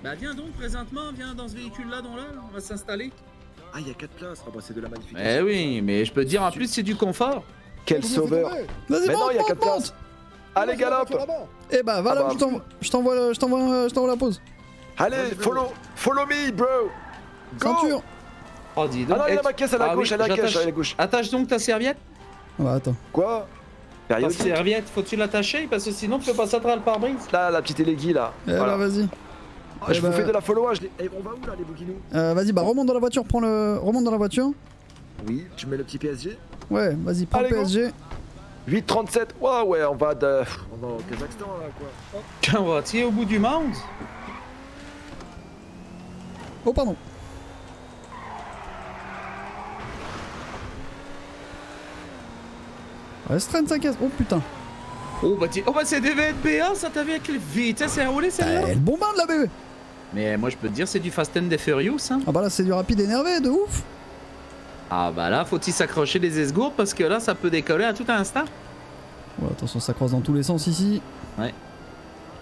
Bah viens donc présentement, viens dans ce véhicule-là, là, on va s'installer. Ah, il y a 4 places. Ah bah c'est de la magnifique. Eh oui, mais je peux te dire en plus c'est du confort. Quel sauveur. Vas-y, Mais non, monte, il y a monte, 4 places. monte. Allez, galope. Eh bah, va Ah là bah, où je t'envoie la pause. Allez, follow me, bro. Go. Ceinture. Oh dis donc. Ah non, il y a ma caisse à la gauche, à la caisse, à la gauche. Attache donc ta serviette. Ouais, attends. Quoi? Ta Périodique. serviette, faut-tu l'attacher parce que sinon tu peux pas ça à le pare-brise. Là, la petite élégui là. Eh Voilà. bah, vas-y. Ah, je Eh vous bah- fais de la followage. On va où là, les bouquinous? Vas-y, bah, remonte dans la voiture, remonte dans la voiture. Oui, tu mets le petit PSG. Ouais, vas-y, prends Allez, le go. PSG. 8,37. Ouais, on va au Kazakhstan là, quoi. Hop. Quand va-t-il au bout du monde? Oh, pardon. Restreindre sa caisse. Oh putain. Oh bah c'est des VNBA, ça t'avait avec les vitesses à rouler celle-là. Elle bombarde la bébé. Mais moi je peux te dire c'est du Fast and the Furious hein. Ah bah là, c'est du rapide énervé, de ouf. Ah bah là faut-il s'accrocher les esgourdes parce que là ça peut décoller à tout instant. Ouais, attention, ça croise dans tous les sens ici.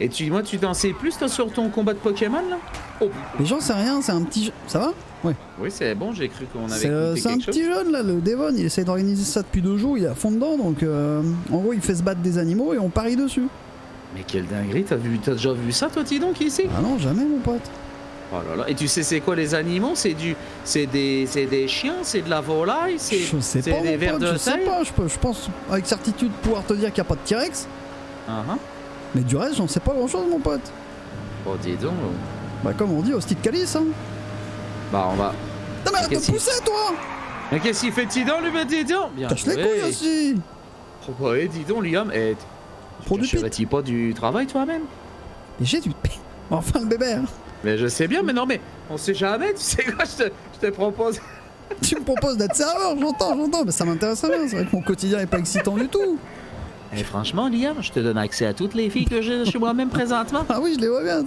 Et moi tu t'en sais plus toi sur ton combat de Pokémon là? Oh Les gens, c'est rien, c'est un petit. Ça va? Ouais. oui c'est bon, j'ai cru qu'on avait C'est écouté un quelque chose. petit jeune là, le Devon, il essaie d'organiser ça depuis 2 jours, il est à fond dedans, donc en gros il fait se battre des animaux et on parie dessus. Mais quelle dinguerie, t'as déjà vu ça toi dis donc ici? Ah non, jamais mon pote. Oh là là, et tu sais c'est quoi les animaux? C'est des chiens, c'est de la volaille, Je sais c'est pas des mon vers pote, de je sais terre. pas, je pense avec certitude pouvoir te dire qu'il n'y a pas de T-Rex, mais du reste j'en sais pas grand chose mon pote. Oh dis donc. Bah comme on dit, hostie de calice hein. Bah on va... Non mais arrête de Qu'est-ce qu'il- pousser toi. Mais qu'est-ce qu'il fait Tidon lui dis donc? Bien Cache les joué. couilles aussi. Oh ouais dis donc Liam, Pro du pit. tu pas du travail toi-même? Mais j'ai du... Enfin le bébé hein. Mais je sais bien, mais non mais on sait jamais, tu sais quoi, je te propose... Tu me proposes d'être serveur, j'entends, mais ça m'intéresse bien, c'est vrai que mon quotidien est pas excitant du tout. Et franchement Liam, je te donne accès à toutes les filles que j'ai chez moi-même présentement. Ah oui, je les vois bien.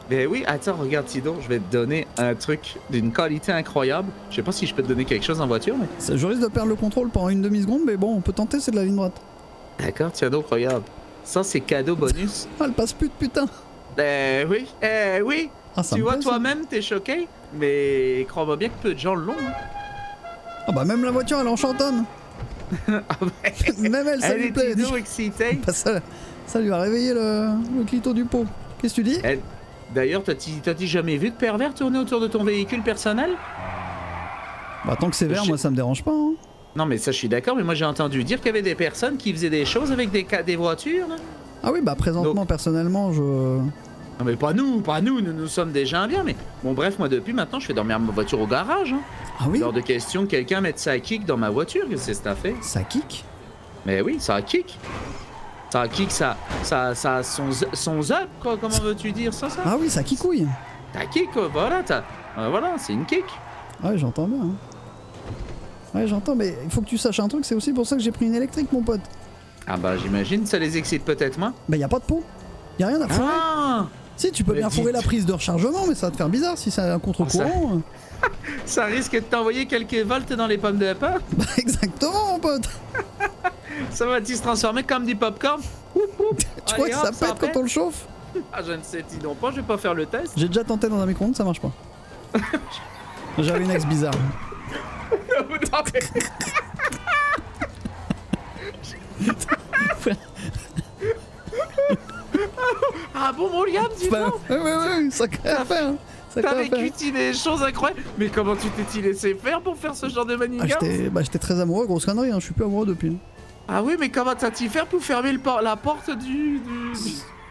Mais oui, attends, regarde Tidon, je vais te donner un truc d'une qualité incroyable. Je sais pas si je peux te donner quelque chose en voiture, mais... Je risque de perdre le contrôle pendant une demi-seconde, mais bon, on peut tenter, c'est de la ligne droite. D'accord, tiens donc, regarde. Ça c'est cadeau bonus. Ah, elle passe plus de putain. Oui. Ah, ça Tu me vois plaît, ça. toi-même, t'es choqué, mais crois-moi bien que peu de gens l'ont. Hein. Ah bah même la voiture, elle en chantonne. Ah ouais. Même elle, ça Elle lui est plaît. Tidon excitée. Bah, ça lui a réveillé le clito du pot. Qu'est-ce que tu dis? D'ailleurs, t'as-tu jamais vu de pervers tourner autour de ton véhicule personnel? Bah tant que c'est vert, moi ça me dérange pas. Hein. Non mais ça je suis d'accord, mais moi j'ai entendu dire qu'il y avait des personnes qui faisaient des choses avec des voitures là. Ah oui, bah présentement, Donc- personnellement, je... Non mais pas nous sommes des gens bien, mais bon bref, moi depuis maintenant je fais dormir ma voiture au garage. Hein. Ah oui? Lors de question que quelqu'un mette sa kick dans ma voiture, qu'est-ce que c'est ça fait? Ça kick? Mais oui, ça kick. Ça kick, ça a son up, quoi, comment veux-tu dire ça? Ah oui, ça kikouille. Ta kick, quoi, voilà, voilà, c'est une kick. Ouais, j'entends bien. Hein. Ouais, j'entends, mais il faut que tu saches un truc, c'est aussi pour ça que j'ai pris une électrique, mon pote. Ah bah j'imagine, ça les excite peut-être moins. Bah y a pas de pot. Y a rien à fourrer. Ah! Si, tu peux Mais bien fourrer la prise de rechargement, mais ça va te faire bizarre si c'est un contre-courant. Ça risque de t'envoyer quelques volts dans les pommes de pain. Bah exactement, mon pote. Ça va-t-il se transformer comme du popcorn? Tu crois que ça pète quand on le chauffe? Ah, je ne sais non pas, je vais pas faire le test. J'ai déjà tenté dans un micro-ondes, ça marche pas. J'avais une ex bizarre. Ah bon, mon Liam, dis Bah, donc, ouais, ça crée à faire. Ça crée t'as à vécu faire. des choses incroyables. Mais comment tu t'es-tu laissé faire pour faire ce genre de Ah, manigance? j'étais très amoureux, grosse connerie, hein. Je suis plus amoureux depuis. Ah oui, mais comment t'as-tu fait pour fermer la porte du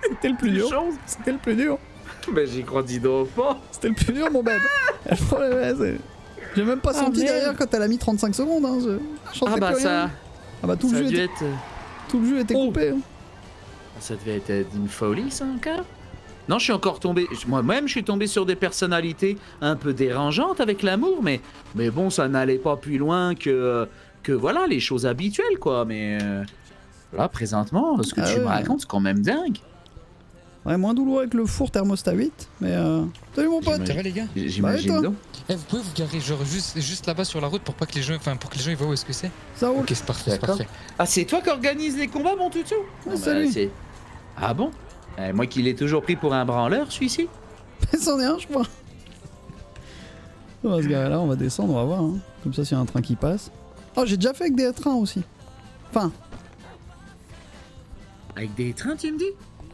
C'était le plus dur. chose? C'était le plus dur. Mais j'y crois, dis donc pas. C'était le plus dur, mon bébé. Le problème, c'est... J'ai même pas senti merde. derrière quand elle a mis 35 secondes. Hein. Je sentais Ah bah plus rien. ça, Ah bah tout ça le, a jeu dû était, être... tout le jeu était Oh. coupé. Hein. Ça devait être une folie, ça, encore? Non, je suis encore tombé... Moi-même, je suis tombé sur des personnalités un peu dérangeantes avec l'amour, mais bon, ça n'allait pas plus loin que voilà, les choses habituelles, quoi. Mais là, présentement, ce que Ah tu me ouais. racontes, c'est quand même dingue. Ouais, moins douloureux avec le four thermostat 8, mais salut mon pote. Ça va les gars? J'imagine toi donc. Eh, vous pouvez vous garer genre juste là-bas sur la route pour pas que les gens, pour que les gens ils voient où est-ce que c'est? Ça roule. Ok, c'est parfait, c'est D'accord. parfait. Ah, c'est toi qui organise les combats, mon toutou? Ouais, Non, c'est lui. Ah bon? Moi qui l'ai toujours pris pour un branleur, celui-ci? C'en est un, je crois. On va se garer là, on va descendre, on va voir. Hein. Comme ça, s'il y a un train qui passe. Oh, j'ai déjà fait avec des trains aussi. Enfin, Avec des trains, tu me dis?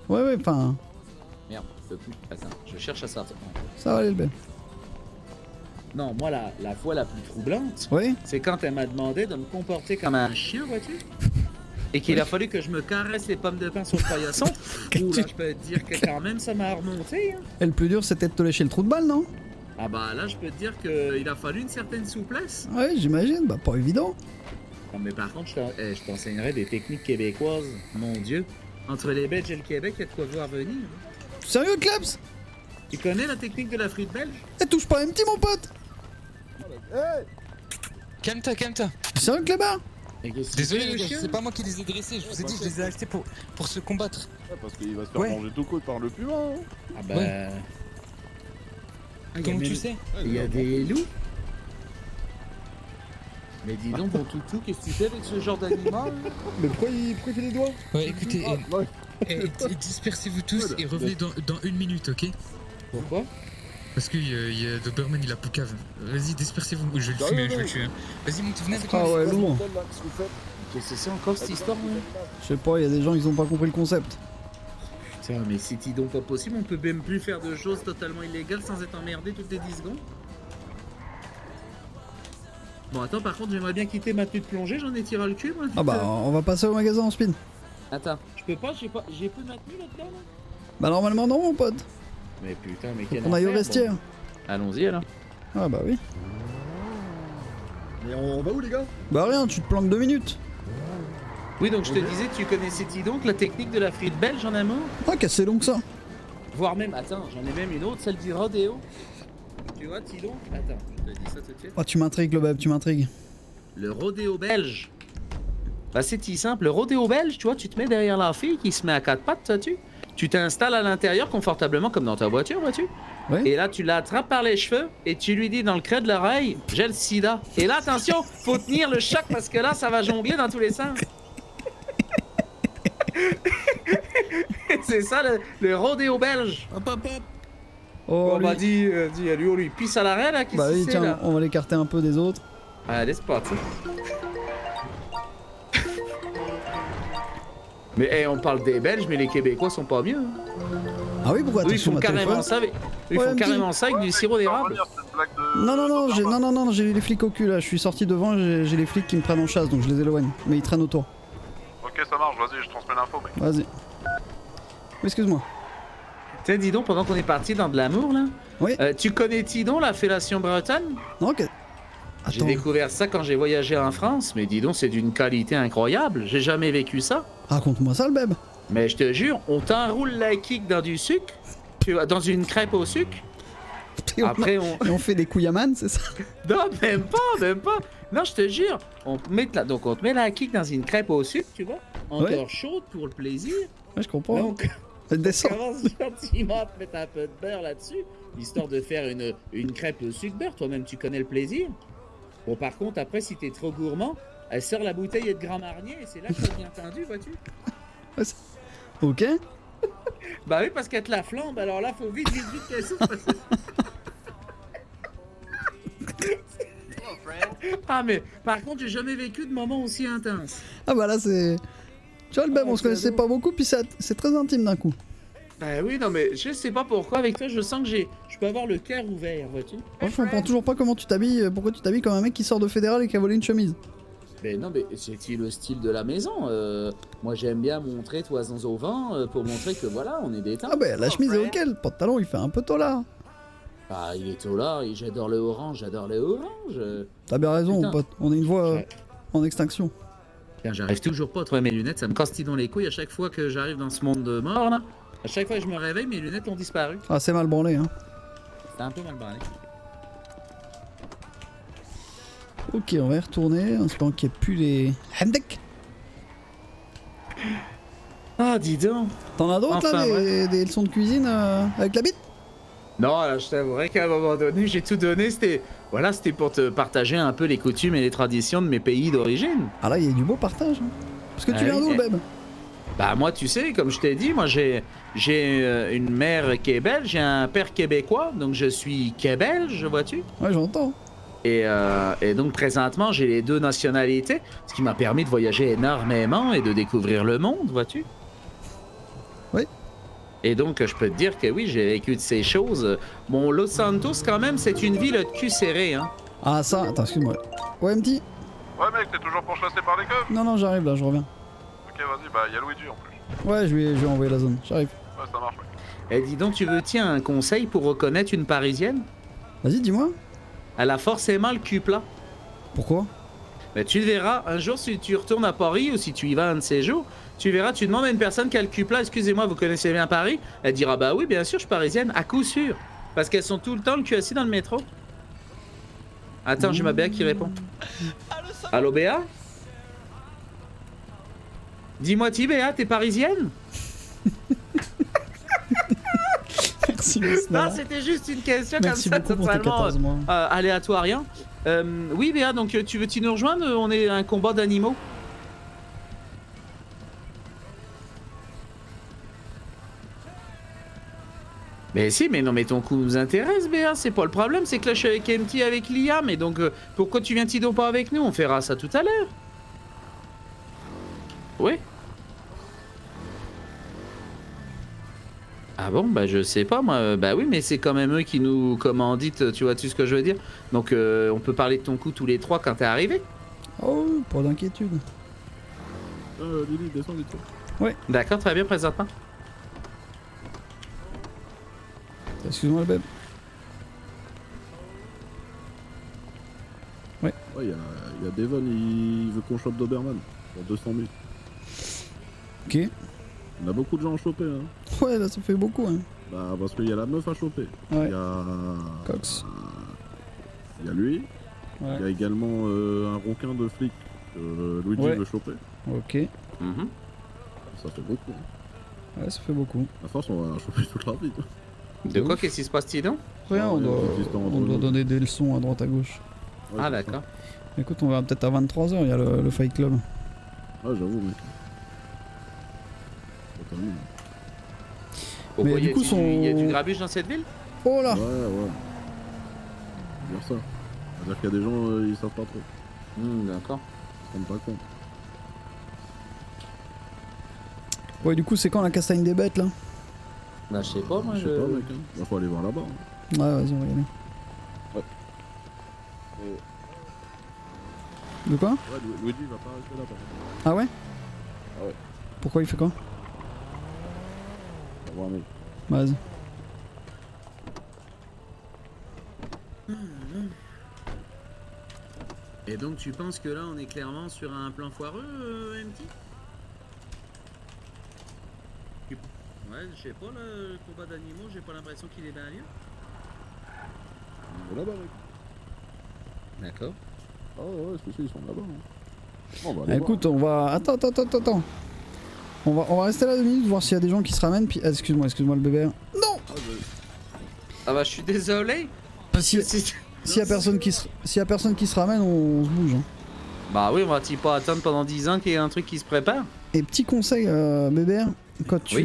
ouais, enfin, Merde, je peux plus. Attends, je cherche à sortir. ça va aller le bel. Non, moi, la fois la plus troublante, Oui. c'est quand elle m'a demandé de me comporter comme un chien, vois-tu? Et qu'il a fallu que je me caresse les pommes de pain sur le paillasson. Ouh, là, je peux te dire que quand même, ça m'a remonté. Hein. Et le plus dur, c'était de te lécher le trou de balle, non? Ah bah là, je peux te dire qu'il a fallu une certaine souplesse. Ouais, j'imagine, bah pas évident. Non, mais par contre, je t'enseignerai des techniques québécoises. Mon Dieu. Entre les Belges et le Québec, il y a de quoi voir venir. Sérieux, Klebs? Tu connais la technique de la frite belge? Eh, touche pas un petit, mon pote! Hey, Calme-toi, calme-toi. Sérieux, Clébard? Désolé les gars, c'est pas moi qui les ai dressés, je vous ai dit, je les ai achetés pour se combattre. ouais, parce qu'il va se faire Ouais. manger tout court par le puma. Hein. Ah bah... Ouais. Ah, Comment tu sais? Il y a des loups? Mais dis donc, bon toutou, qu'est-ce que tu fais avec ce genre d'animal? Mais pourquoi il fait les doigts? Ouais, écoutez, Ah, ouais. dispersez-vous tous et revenez dans 1 minute, ok? Pourquoi? Parce que y a Doberman, il a poucave. Vas-y, dispersez-vous, je vais le fumer, je vais le tuer. Hein. Vas-y, monte, venez avec Ah moi. ouais, lourd. Qu'est-ce que vous faites? Qu'est-ce que c'est encore cette histoire, moi? Je sais pas, il y a des gens, ils ont pas compris le concept. Putain, mais c'est donc pas possible, on peut même plus faire de choses totalement illégales sans être emmerdé toutes les 10 secondes. Bon, attends, par contre, j'aimerais bien quitter ma tenue de plongée, j'en ai tiré le cul, moi. Ah bah, on va passer au magasin en spin. Attends, je peux pas, j'ai plus ma tenue là-dedans, là? Bah normalement non, mon pote. Mais putain, mais quel On aille au enfer, vestiaire. bon. Allons-y, alors. Ah bah oui. Mais on va où les gars? Bah rien, tu te planques 2 minutes. Oui, donc je te disais, tu connaissais-tu donc la technique de la frite belge en amour? Ah, qu'est-ce que c'est donc ça? Voire même, attends, j'en ai même une autre, celle du rodéo. Tu vois, Tidon? Attends, je te dis ça tout de suite. Oh, tu m'intrigues, le beb, tu m'intrigues. Le rodéo belge. Bah, c'est si simple. Le rodéo belge, tu vois, tu te mets derrière la fille qui se met à 4 pattes, vois-tu? Tu t'installes à l'intérieur confortablement comme dans ta voiture, vois-tu? Oui. Et là, tu l'attrapes par les cheveux et tu lui dis dans le creux de l'oreille, j'ai le sida. Et là, attention, faut tenir le choc parce que là, ça va jongler dans tous les sens. C'est ça le rodéo belge. Hop, hop, hop. Oh, Bon, lui. bah, dis à lui, on lui pisse à l'arrêt là, qu'est-ce Bah que oui, c'est tiens, là? on va l'écarter un peu des autres. Allez, c'est parti. Mais hey, on parle des Belges, mais les Québécois sont pas mieux. Hein. Ah oui, pourquoi Eux, ils sur font ma carrément téléphone ça avec, ils Ouais, font un petit- carrément ça avec du sirop d'érable. Non, j'ai les flics au cul là, je suis sorti devant, j'ai les flics qui me prennent en chasse donc je les éloigne. Mais ils traînent autour. Ok, ça marche, vas-y, je transmets l'info, mec. Vas-y. Oui, excuse-moi. Tiens, dis donc, pendant qu'on est parti dans de l'amour là, Oui. tu connais Tidon, la fellation bretonne? Non, ok. J'ai Attends, découvert ça quand j'ai voyagé en France, mais dis donc, c'est d'une qualité incroyable. J'ai jamais vécu ça. raconte-moi ça le beb. Mais je te jure, on t'enroule la kick dans du sucre, tu vois, dans une crêpe au sucre. Et Après, on. on fait des couilles à manne, c'est ça? Non, même pas, même pas. Non, je te jure, on te met donc on te met la kick dans une crêpe au sucre, tu vois, encore Ouais. chaude pour le plaisir. Ouais, je comprends. Donc, Elle descend. on commence gentiment à te mettre un peu de beurre là-dessus, histoire de faire une crêpe au sucre beurre. Toi-même, tu connais le plaisir. Bon, par contre, après, si t'es trop gourmand, elle sort la bouteille de Grand Marnier et c'est là que ça devient tendu, vois-tu. Ok. Bah oui, parce qu'elle te la flambe, alors là, faut vite qu'elle souffle. parce que- Ah, mais par contre, j'ai jamais vécu de moment aussi intense. Ah bah là c'est... Tu vois le beb, Ah, on se connaissait cadeau. pas beaucoup puis c'est très intime d'un coup. Bah oui, non, mais je sais pas pourquoi, avec toi, je sens que je peux avoir le cœur ouvert, vois-tu. Moi je comprends toujours pas comment tu t'habilles, pourquoi tu t'habilles comme un mec qui sort de fédéral et qui a volé une chemise. Mais non, mais c'est le style de la maison. Moi, j'aime bien montrer toisons au vent pour montrer que voilà, on est détente. Ah bah la chemise est ok, le pantalon il fait un peu tôt là. Bah, il est tôt là, et j'adore le orange, j'adore le orange. T'as bien raison Putain. mon pote, on est une voix Ouais. en extinction. Putain, j'arrive toujours pas à trouver mes lunettes, ça me casse dans les couilles à chaque fois que j'arrive dans ce monde de mort là. À chaque fois que je me réveille, mes lunettes ont disparu. Ah c'est mal branlé hein. C'était un peu mal barré. Ok, on va y retourner, en espérant qu'il n'y ait plus les... Hendek. Ah, dis donc. T'en as d'autres Enfin, là, des leçons de cuisine avec la bite? Non, là, je t'avouerais qu'à un moment donné, j'ai tout donné. C'était pour te partager un peu les coutumes et les traditions de mes pays d'origine. Ah là il y a du beau partage. Hein. Parce que tu Ah viens oui, d'où le eh. beb? Bah moi tu sais, comme je t'ai dit, moi j'ai une mère qui est belge, j'ai un père québécois, donc je suis québelge, vois-tu? Ouais, j'entends. Et donc présentement j'ai les deux nationalités, ce qui m'a permis de voyager énormément et de découvrir le monde, vois-tu? Oui. Et donc je peux te dire que oui, j'ai vécu de ces choses. Bon, Los Santos quand même, c'est une ville de cul serré, hein. Ah, ça, attends, excuse-moi. Ouais, MT? Ouais, mec, t'es toujours pourchassé par les keufs? Non, non, j'arrive là, je reviens. Ok, vas-y, bah y'a Luigi en plus. Ouais, je vais envoyer la zone, j'arrive. Ouais, ça marche, mec. Et dis donc, tu veux tiens un conseil pour reconnaître une Parisienne? Vas-y, dis-moi. Elle a forcément le cul plat. Pourquoi? Mais tu le verras, un jour si tu retournes à Paris ou si tu y vas un de ces jours, tu verras, tu demandes à une personne qui a le cul plat, excusez-moi, vous connaissez bien Paris? Elle dira, bah oui, bien sûr, je suis parisienne, à coup sûr. Parce qu'elles sont tout le temps le cul assis dans le métro. Attends, j'ai ma Béa qui répond. Allô Béa? Dis-moi, Béa, t'es parisienne? Merci, Non, Bismillah. c'était juste une question Merci comme ça, beaucoup pour tes totalement 14 mois. aléatoire, rien. Oui, Béa, donc tu veux-tu nous rejoindre? On est à un combat d'animaux. Mais si, mais non, mais ton coup nous intéresse, Béa, c'est pas le problème, c'est que là je suis avec MT avec Liam, et donc pourquoi tu viens Tido pas avec nous? On fera ça tout à l'heure. Oui. Ah bon, bah je sais pas moi, bah oui mais c'est quand même eux qui nous commanditent, tu vois-tu ce que je veux dire? Donc on peut parler de ton coup tous les trois quand t'es arrivé. Oh, pas d'inquiétude. Lily, descends vite fait. D'accord, très bien, présente-moi. Excuse-moi, le bébé. Ouais, y a Devon, il veut qu'on chope Doberman pour 200 000. Ok. On a beaucoup de gens à choper, hein. Ouais, là, ça fait beaucoup, hein. Bah, parce qu'il y a la meuf à choper. Ouais. Il y a. Cox. Il y a lui. Ouais. Il y a également un ronquin de flic que Luigi Ouais. veut choper. Ok. Mhm. Ça fait beaucoup. Hein. Ouais, ça fait beaucoup. À force, on va choper toute la vie. De quoi, qu'est-ce qui se passe, Tidon? Rien, on Ouais, doit, petite histoire entre on doit nous. donner des leçons à droite à gauche. Ouais, Ah c'est d'accord. Écoute, on va peut-être à 23h, il y a le Fight Club. ça. Ouais, j'avoue, mec. Totalement. Pourquoi, Mais du coup, il y a du son- grabuge dans cette ville? Oh là! Ouais, ouais. Dire ça. C'est-à-dire qu'il y a des gens, ils savent pas trop. D'accord. Ils se rendent pas compte. Ouais, du coup, c'est quand la castagne des bêtes là? Bah je sais pas, moi Je sais pas, mec. Hein. Bah, faut aller voir là-bas. Hein. Ouais, vas-y, on va y aller. Ouais. De quoi? Ouais, Luigi il va pas rester là, par contre. Ah ouais? Ah ouais. Pourquoi il fait quoi? On va voir, mec. Vas-y. Et donc tu penses que là on est clairement sur un plan foireux, MT? Ouais, je sais pas, là, le combat d'animaux, j'ai pas l'impression qu'il est bien lieu. On va là-bas, mec. D'accord. Ah ouais, c'est sûr, ils sont là-bas. Hein. Bon, on va aller Ah, voir. écoute, on va. Attends. On va rester là 2 minutes, voir s'il y a des gens qui se ramènent. Puis. Ah, excuse-moi le bébé. Non! Ah, bah, Ah bah je suis désolé. Si- S'il y a personne qui se ramène, on se bouge. Hein. Bah oui, on va t'y pas attendre pendant 10 ans qu'il y ait un truc qui se prépare. Et petit conseil, bébé, quand tu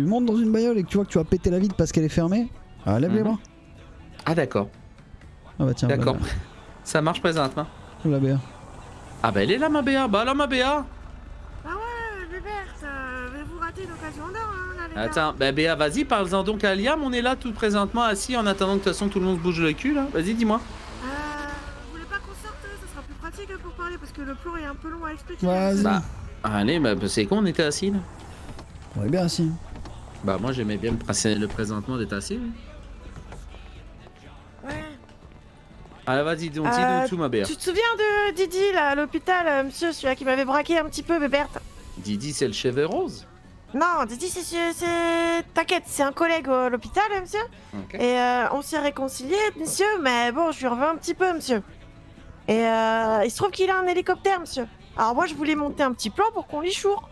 montes dans une bagnole et que tu vois que tu vas péter la vitre parce qu'elle est fermée, lève les Mhm. bras. Ah d'accord, Ah bah tiens, d'accord. Ça marche présentement. La BR. Ah bah elle est là ma BA, bah là ma BA. Ah ouais, Bébert, vous ratez l'occasion d'or, hein, là, les gars. Attends, bah BA vas-y, parle-en donc à Liam, on est là tout présentement assis en attendant que de toute façon tout le monde se bouge le cul là. Vas-y dis-moi. Vous voulez pas qu'on sorte? Ça sera plus pratique pour parler parce que le plan est un peu long à expliquer. Vas-y. Bah allez, bah c'est con on était assis là. On est bien assis. Bah moi j'aimais bien le présentement d'être assis. Oui. Ouais. Allez vas-y, dis-nous tout ma BA. Tu te souviens de Didi, là, à l'hôpital, monsieur, celui-là qui m'avait braqué un petit peu, Bébert? Didi c'est le cheveu rose. Non, Didi, c'est... T'inquiète, c'est un collègue à l'hôpital, monsieur. Ok. Et on s'est réconciliés, monsieur, mais bon, je lui en veux un petit peu, monsieur. Et il se trouve qu'il a un hélicoptère, monsieur. Alors moi, je voulais monter un petit plan pour qu'on lui choure.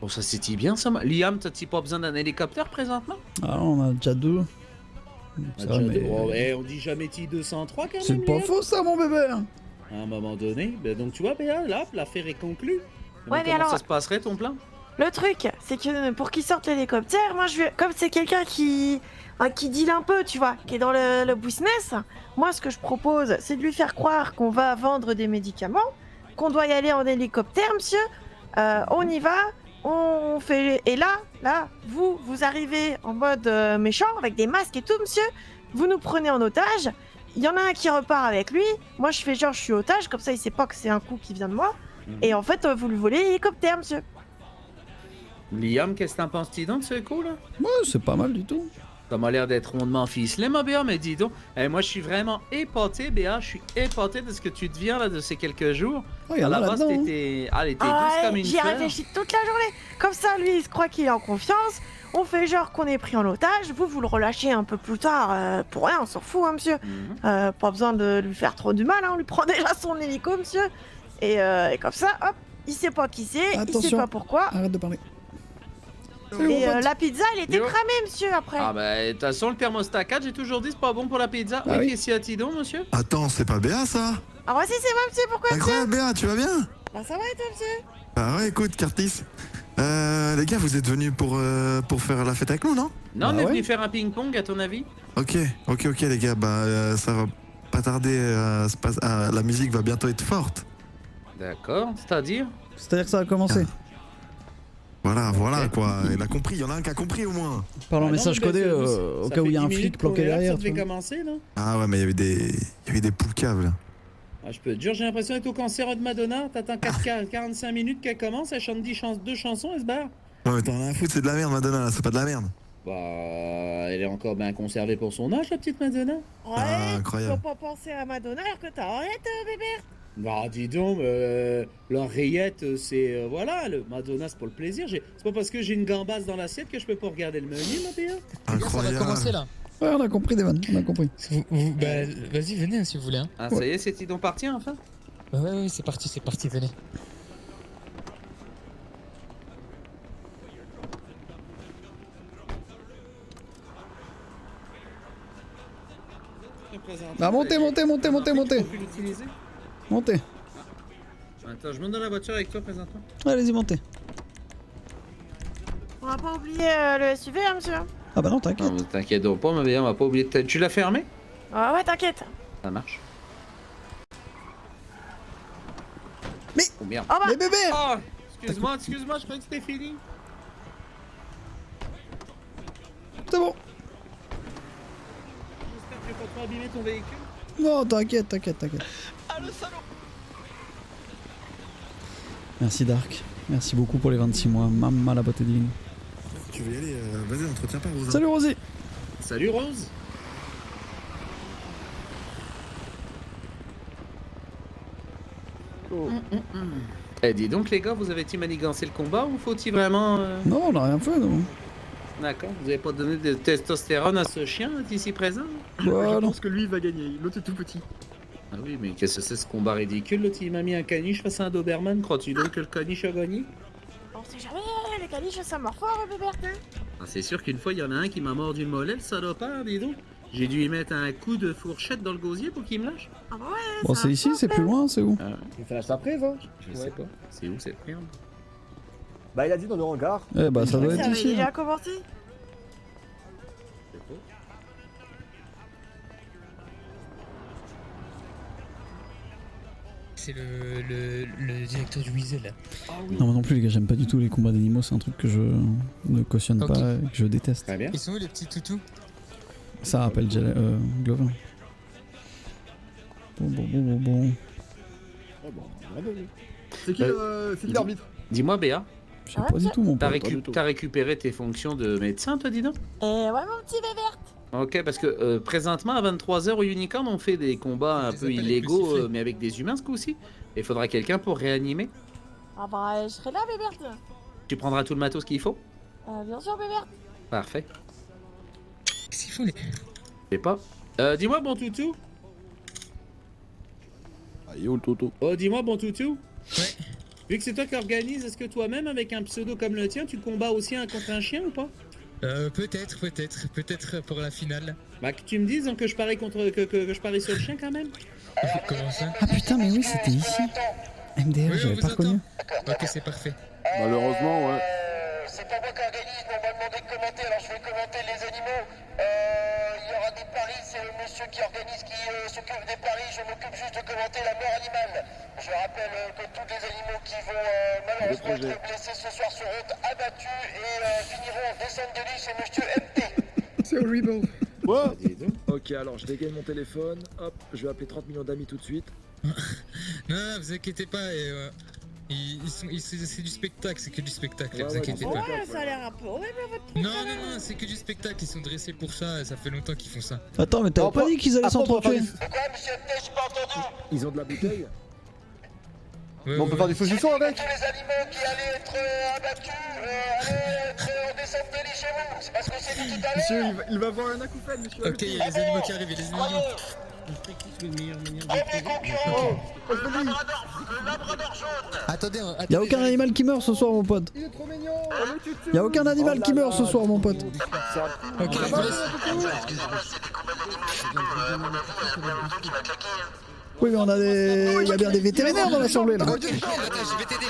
Bon ça c'était bien ça. Liam, t'as-tu pas besoin d'un hélicoptère présentement? Ah, on a déjà 2. C'est vrai, mais. On dit jamais T203 quand même. C'est pas Liam. faux ça, mon bébé! À un moment donné, ben donc tu vois, Béa, là, l'affaire est conclue. Ouais, mais comment alors- ça se passerait ton plan? Le truc, c'est que pour qu'il sorte l'hélicoptère, moi, comme c'est quelqu'un qui deal un peu, tu vois, qui est dans le business, moi, ce que je propose, c'est de lui faire croire qu'on va vendre des médicaments, qu'on doit y aller en hélicoptère, monsieur. On y va, on fait... Et là, vous arrivez en mode méchant, avec des masques et tout, monsieur. Vous nous prenez en otage. Il y en a un qui repart avec lui. Moi, je fais genre, je suis otage, comme ça, il sait pas que c'est un coup qui vient de moi. Et en fait, vous lui volez l'hélicoptère, monsieur. Liam, qu'est-ce que t'en penses-tu donc de ce coup, là? Ouais, c'est pas mal du tout. Ça m'a l'air d'être rondement ficelé, ma Béa, mais dis donc. Moi, je suis vraiment épaté, Béa. Je suis épaté de ce que tu deviens, là, de ces quelques jours. Oh, y en À a la base, là-dedans. t'étais douce comme une J'y ai fleur. réfléchi toute la journée. Comme ça, lui, il se croit qu'il est en confiance. On fait genre qu'on est pris en otage. Vous le relâchez un peu plus tard. Pour rien, on s'en fout, hein, monsieur. Pas besoin de lui faire trop du mal. Hein. On lui prend déjà son hélico, monsieur. Et comme ça, hop, il sait pas qui c'est, il sait Attention. pas pourquoi. Arrête de parler. Et la pizza, elle était Yo. cramée, monsieur, après. Ah bah, de toute façon, le thermostat 4, j'ai toujours dit, c'est pas bon pour la pizza. Ah oui. Qu'est-ce qu'il y a, Tidon, monsieur? Attends, c'est pas Béa ça? Ah, voici, c'est moi, monsieur, pourquoi, monsieur? Incroyable Béa, tu vas bien? Bah, ça va, et toi, monsieur? Ah ouais, écoute, Curtis. Les gars, vous êtes venus pour faire la fête avec nous, non? Non, Bah on est ouais. venu faire un ping-pong, à ton avis? Ok, les gars, ça va pas tarder à se passer. La musique va bientôt être forte. D'accord, c'est-à-dire? C'est-à-dire que ça a commencé. Voilà, Ok. quoi. Il a compris, il y en a un qui a compris au moins. Parle en Ah non, message mais codé bah, au ça cas où fait il y a 10 un flic minutes planqué qu'on est là, derrière. Ça tu devait vois. commencer, là? Ah ouais, mais il y avait des poules caves là. Ah, je peux te dire, j'ai l'impression d'être au concert de Madonna. T'attends 45 minutes qu'elle commence, elle chante 2 chansons, elle se barre. Ouais, mais t'en as rien à foutre, c'est de la merde, Madonna, là, c'est pas de la merde. Bah, elle est encore bien conservée pour son âge, la petite Madonna. Ouais, Ah, incroyable. faut pas penser à Madonna alors que t'arrêtes, bébé. Bah, dis donc, l'oreillette, c'est... voilà, le Madonna, c'est pour le plaisir. C'est pas parce que j'ai une gambasse dans l'assiette que je peux pas regarder le menu, ma Béa. Ça va commencer Incroyable. là. Ouais, on a compris, Devan, on a compris. Bah, vas-y, venez hein, si vous voulez. Hein. Ah, ça y est, c'est Tidon parti, enfin? Ouais, c'est parti, venez. Ah, montez. Montez. Attends, je monte dans la voiture avec toi, présentement. Allez-y, montez. On va pas oublier le SUV, hein, monsieur. Ah bah non, t'inquiète. Non, mais t'inquiète donc pas, ma Béa, on va pas oublier de... Tu l'as fermé? Ouais, t'inquiète. Ça marche. Mais- Oh merde. Oh bah, Mais bébé Oh, excuse-moi, je croyais que c'était fini. C'est bon. J'espère que je vais pas trop abîmer ton véhicule. Non, t'inquiète. Ah, le salaud! Merci Dark. Merci beaucoup pour les 26 mois. Maman la beauté divine. Tu veux y aller? Vas-y, entretiens pas, Rosa. Salut Rosie. Salut Rose. Eh, dis donc les gars, vous avez-il manigancé le combat ou faut-il vraiment... Non, on a rien fait, non. D'accord, vous avez pas donné de testostérone à ce chien ici présent? Voilà. que lui, il va gagner. L'autre est tout petit. Ah oui, mais qu'est-ce que c'est ce combat ridicule? L'autre il m'a mis un caniche face à un Doberman, crois-tu donc que le caniche a gagné? on sait jamais, les caniches, ça mord fort, bébé. Ah, c'est sûr qu'une fois il y en a un qui m'a mordu le mollet, le salopard, dis donc. J'ai dû y mettre un coup de fourchette dans le gosier pour qu'il me lâche. Ah bah ouais, Bon, c'est ici, c'est plus loin, c'est où? Ah, Il fait la surprise, hein. je sais pas. C'est où cette merde? Bah, il a dit dans le hangar. Eh bah, ça doit Ça être avait ici. déjà hein. commencé. C'est le directeur du Weasel. Non, moi non plus, les gars, j'aime pas du tout les combats d'animaux, c'est un truc que je ne cautionne Ok. pas et que je déteste. Très bien. Ils sont où les petits toutous? Ça rappelle Glover. Bon. Ah bon, c'est qui l'arbitre? Dis-moi Béa, Je sais pas du tout, mon t'as pote. récupéré tes fonctions de médecin toi dis donc? Et ouais, mon petit bébé. Ok, parce que présentement à 23h au Unicorn on fait des combats un Des peu appels avec le illégaux sifflet. mais avec des humains ce coup-ci. Et il faudra quelqu'un pour réanimer. Ah bah, je serai là, bébé. Tu prendras tout le matos qu'il faut? Bien sûr, bébé. Parfait. Qu'est-ce qu'ils font les... Je sais pas. Dis-moi bon toutou. Ah, il est où le toto? Oh dis-moi bon toutou. Ouais. Vu que c'est toi qui organise, est-ce que toi-même avec un pseudo comme le tien tu combats aussi un contre un chien ou pas? Peut-être pour la finale. Bah que tu me dises donc que je parie contre que je parie sur le chien quand même. Comment ça? Ah putain, mais oui, c'était ici. MDR, Oui, on j'avais vous pas reconnu. entend. Ok, c'est parfait. Malheureusement, ouais. c'est pas moi qui organise, mais on m'a demandé de commenter, alors je vais commenter les animaux. Il y aura des paris, c'est le monsieur qui organise, qui s'occupe des paris, je m'occupe juste de commenter la mort animale. Je rappelle que tous les animaux qui vont malheureusement être blessés ce soir seront abattus et finiront en descente de lit chez monsieur MT. C'est horrible. Quoi? Dis donc. Ok, alors je dégaine mon téléphone, hop, je vais appeler 30 millions d'amis tout de suite. Non, vous inquiétez pas, c'est du spectacle, c'est que du spectacle, Ouais, vous ouais, inquiétez ouais. pas. Ouais, ça a l'air un peu horrible votre truc. Non, c'est que du spectacle, ils sont dressés pour ça, ça fait longtemps qu'ils font ça. Attends, mais t'avais pas dit qu'ils allaient s'entretuer? Pourquoi monsieur MT, j'ai pas entendu? Ils ont de la bouteille? Ouais, On peut faire des saucissons avec? Tous les animaux qui allaient être abattus, allaient être en descente de lit chez vous. C'est parce que c'est dit tout à l'heure. Monsieur, il va avoir un acouphène, monsieur. Ok, il y a les animaux qui arrivent, il y a les animaux. Premier concurrent, le labrador jaune. Attendez, Y'a aucun animal qui meurt ce soir, mon pote. Il est trop mignon. Y'a aucun animal qui meurt ce soir, mon pote. Ok, je vous laisse. Oui, mais on a des. Y'a bien des vétérinaires dans l'assemblée là. Attends, je vais t'aider.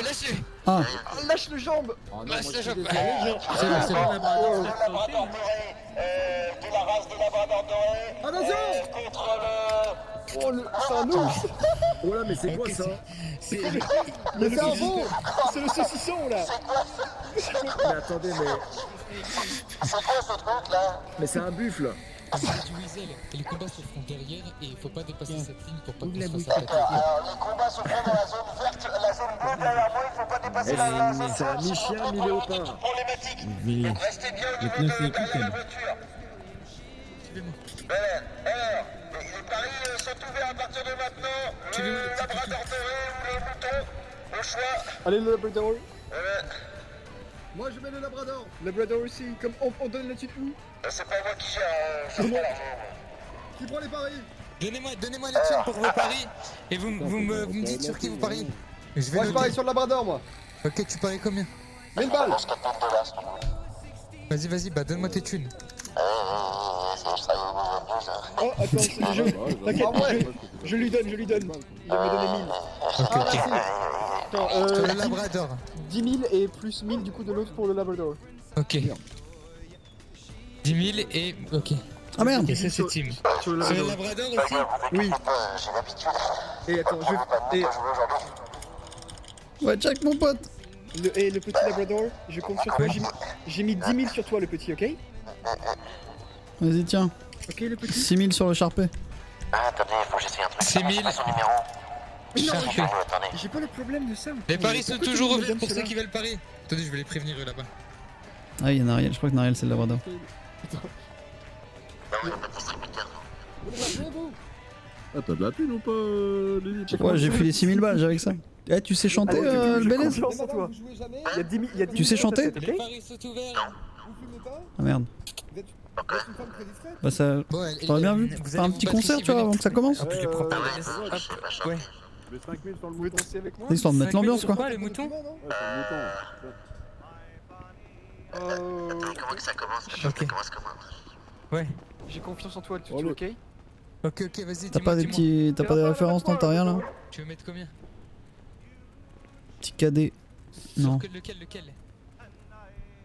Lâche-le. Ah, Lâche le jambe. Lâche la jambe. c'est bon, c'est bon. Le labrador doré, de la race de labrador doré. Attention. Contre le... Oh, c'est un ours. Oh là, mais c'est quoi ça? Le cerveau. C'est le saucisson là. Mais attendez, mais. C'est quoi ce truc là? Mais c'est un buffle. C'est du weasel. Et les combats se feront derrière et il faut pas dépasser cette ligne pour pas qu'on se fasse attaquer. Alors les combats se font dans la zone verte, la zone bleue derrière moi, il faut pas dépasser la zone C'est un verte. mi-chien, mi-léopard. Problématique. Donc restez bien derrière la voiture. Alors, les paris sont ouverts à partir de maintenant. Le labrador doré ou le mouton, au choix. Allez, le labrador. Moi, je mets le labrador. Labrador aussi. Comme on donne la suite où? C'est pas moi qui gère, je prends l'argent. Qui prend les paris? Donnez-moi les thunes pour vos paris et vous me dites sur qui vous pariez. Je vais Moi, je noter. parie sur le labrador, moi. Ok, tu paries combien? 1000 balles. Vas-y, bah donne-moi tes thunes. Oh, attends, t'inquiète, je lui donne. Il m'a donné 1000. Ok. Attends, Sur le labrador. 10 000 et plus 1000 du coup de l'autre pour le labrador. Ok. 10 000 et... Ok. Ah merde. Et ça c'est Tim. Sur le Sur le labrador. labrador aussi? Oui. J'ai l'habitude. Et attends, Ouais, check mon pote. le petit labrador, je compte sur toi. J'ai mis 10 000 sur toi, le petit, ok? Vas-y, tiens. Ok, le petit. 6 000 sur le charpé. Ah, attendez, faut que j'essaye un truc. 6 000. C'est son numéro. Charpé. Attendez. J'ai pas le problème de ça. Les paris sont Pourquoi toujours tu me ouverts donnes pour ceux cela? qui veulent parier. Attendez, je vais les prévenir eux là-bas. Ah, il y a Nariel. Je crois que Nariel c'est le labrador. Non, il n'y a pas de distributeur. Ah, t'as de la thune ou pas, Lily? Ouais, j'ai filé 6 000 balles, j'ai avec ça. Eh, tu sais chanter, le Bélez? Il y a 10 000 Tu sais chanter? sur cette, Les ok? paris sont ouverts. Ah merde. Bah ça... Bon, T'aurais bien vu faire un petit concert, tu vois, avant que ça commence. Hop, je les prends pas. Je sais pas chanter. Ouais. Les 5000 sur le Vous voulez mouton. danser avec moi? C'est histoire de mettre l'ambiance, quoi. Quoi, les moutons? Ouais, c'est le mouton. Attendez, comment que ça commence? Ok. Commence comment? Ouais. J'ai confiance en toi, Oh, le- ok? Ok, vas-y, T'as pas des petits... T'as pas des références, non? T'as rien, là? Tu veux mettre combien? Petit cadet. Non, Lequel?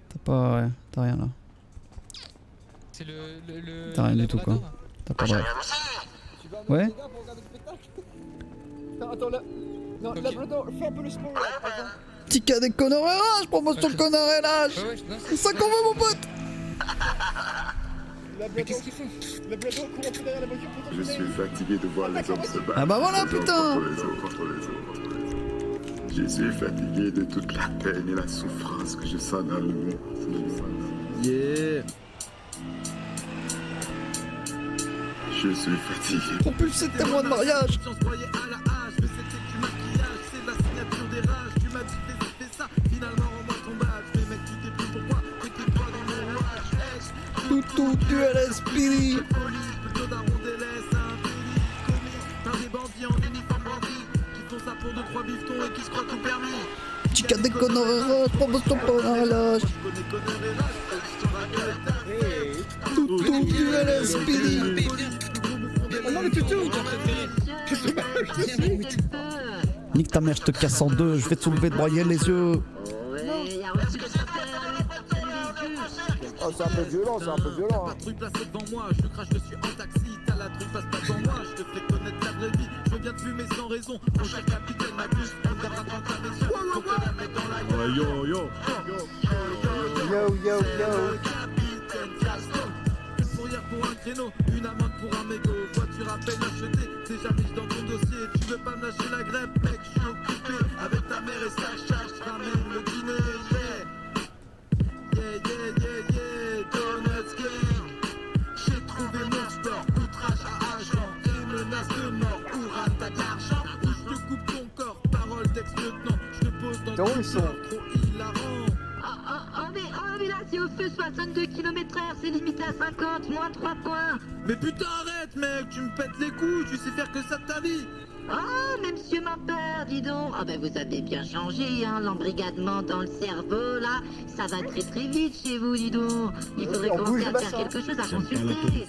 t'as pas... Ouais, t'as rien, là. C'est le... T'as rien du tout, quoi. labrador? T'as pas de rêve. Ouais? Attends, là. Non, Ok. labrador, fais un peu le sport là. Attends. Petit cadet connard RH, promotion Ok. connard RH. Ouais, non, C'est ça qu'on veut, mon pote. Mais Labrador, qu'est-ce qu'ils font? labrador, cours un peu derrière la voiture pour Je t'entraîner. suis fatigué de voir les hommes se battre. Ah bah voilà, Les uns putain. contre les autres, contre les autres, contre les autres. Je suis fatigué de toute la peine et la souffrance que je sens dans le monde. Yeah. Je suis fatigué. Propulsé de témoin de mariage. Tout tu es l'esprit. Petit cadet connard RH, promotion connard RH. Tout tu es l'esprit. Oh non, le tutu! Nique ta mère, je te casse en deux, je vais te soulever de broyer les yeux. Oh, c'est un peu violent, c'est un peu violent. Hein. Patrouille placée devant moi, je crache dessus en taxi. T'as la trouille, passe pas devant moi, je te fais connaître la vraie vie. Je viens de fumer sans raison. Mon cher capitaine m'abuse, on me rattrape à mes yeux. Faut que la mette dans la gueule. Yo, yo. Capitaine Fiasco. Une fourrière pour un créneau, une amende pour un mégot. Voiture à peine achetée, déjà riche dans ton dossier. Tu veux pas me lâcher la grève, mec, je suis occupé. Avec ta mère et sa charge, je ramène le dîner, Donuts Gang. J'ai trouvé mon sport, outrage à agent et menace de mort pour attaque d'argent. Ou je te coupe ton corps, parole d'ex-lieutenant. Je te pose dans ton corps, trop hilarant. On est là, c'est au feu 62 km/h, c'est limité à 50, moins 3 points. Mais putain arrête mec, tu me pètes les couilles, tu sais faire que ça de ta vie. Ah, mais monsieur Mampeur, dis donc. Ah ben vous avez bien changé, hein, l'embrigadement dans le cerveau, là, ça va très très vite chez vous, dis donc. Il faudrait commencer à faire quelque chose à consulter.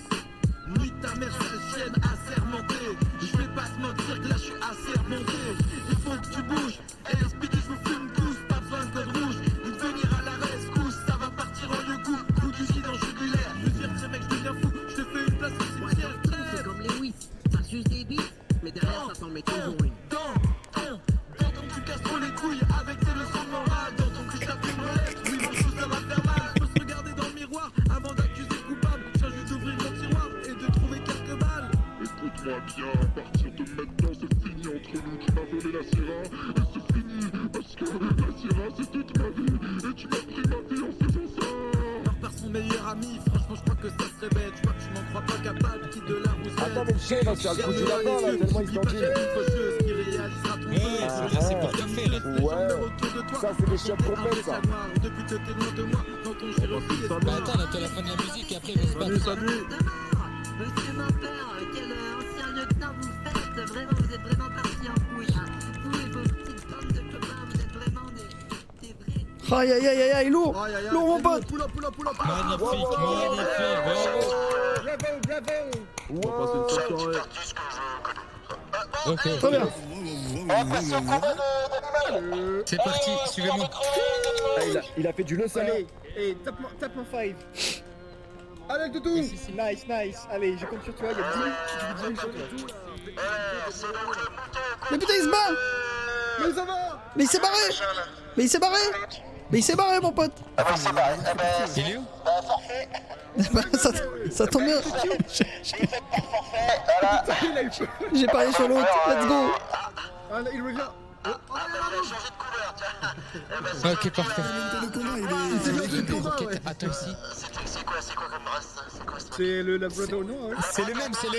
Nuit ta mère sale chienne assermentée. Je vais pas te mentir que là je suis assermenté. Il faut que tu bouges, et explique je vous fume tous, pas besoin de code rouge. Une venir à la rescousse, ça va partir en yoku. Coup du gis dans le jugulaire, je veux dire que ce mec je deviens fou. Je te fais une place au cimetière. C'est comme les oui, ça suce des bites, mais derrière ça s'en met toujours une. Dans ton tu casses trop les couilles avec tes leçons de morale. Dans ton cul je tape une molette, oui mon chose ça va faire mal. Je peux se regarder dans le miroir avant d'accuser le coupable. Je viens juste d'ouvrir mon tiroir et de trouver quelques balles. Écoute-moi bien, à partir de maintenant c'est fini entre nous. Tu m'as volé la Sierra et c'est fini. Parce que la Sierra c'est toute ma vie. Et tu m'as pris ma vie en faisant ça. Par son meilleur ami, franchement je crois que ça serait bête. Je crois que tu m'en crois pas capable, qui de la roussette. Attends, mais le chien va se faire le coup du lapin là, tellement il se tendit. Qui réalisera ton c'est pour te faire. Ouais, ça c'est des chiens complètes ça. Depuis que t'es loin de moi, dans ton gyrophile. Bah attends, là t'as la fin de la musique et après on se bat. Salut. Monsieur Mampeur, quel ancien lieutenant vous faites. Vraiment, vous êtes vraiment parti en couille, hein. Vous et vos petites bandes de copains, vous êtes vraiment des vrais... Aïe aïe aïe aïe, lourd. Lourd mon pote. Magnifique, magnifique, Bravo. On va passer une bonne soirée. Ok, Très bien. c'est parti, suivez-moi. Ah, il a fait du le salé. Allez, tape mon 5. Allez, Doudou. Nice. Allez, je compte sur toi, il y a 10 minutes sur toi. Mais putain, il se bat. Mais ça va. Mais il s'est barré mon pote. Il est où? Ça tombe bien. Il a eu peur. J'ai parié sur l'autre. Let's go. Ah, il revient. Ok, parfait. Ouais. Attends ici. C'est quoi comme race? C'est le Labrador noir. Hein. C'est le même. C'est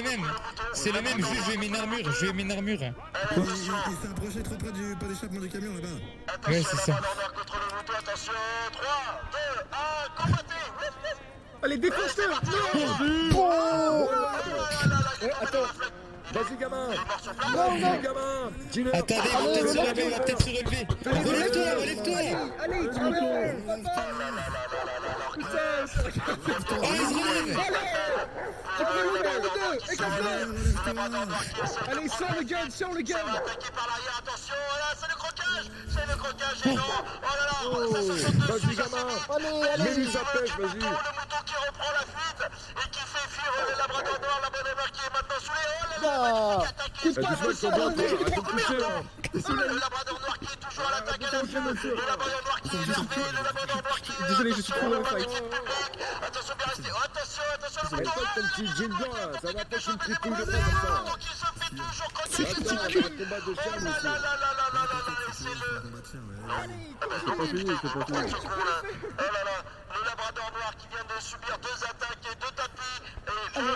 le même, juste je vais mettre une armure. Il s'est approché trop près du pas d'échappement du camion là-bas. Ouais, c'est ça. Attention, 3, 2, 1, combattez. Allez, défonce-le. Attends. Vas-y gamin. Non gamin. Dis-le. Attendez, il va peut-être se relever. Relève-toi. Allez, tu relèves. Putain, c'est tu peux le deux. Écarte-le. Allez, sors le gun. Attaqué par l'arrière, attention, là, c'est le crocage, géant. Oh là là, Vas-y gamin. Allez. Mets-lui sa pêche, vas-y. le mouton qui reprend la fuite et qui fait fuir le labrador noir, la bonne humeur qui est maintenant sous les halls. Le labrador noir qui est toujours à l'attaque à la fuite. Le labrador noir qui est énervé, le labrador noir qui est Désolé, je suis trop dans le fight. Attention, bien resté. Attention, le C'est mouton. pas ton petit jean blanc là. Ça va pas une tripouille de Le pas comme mouton qui se fait toujours ça. coller. Attends, on va combat de chien aussi. C'est le... C'est pas fini. Oh là là, le labrador noir qui vient de subir 2 attaques et 2 tapis.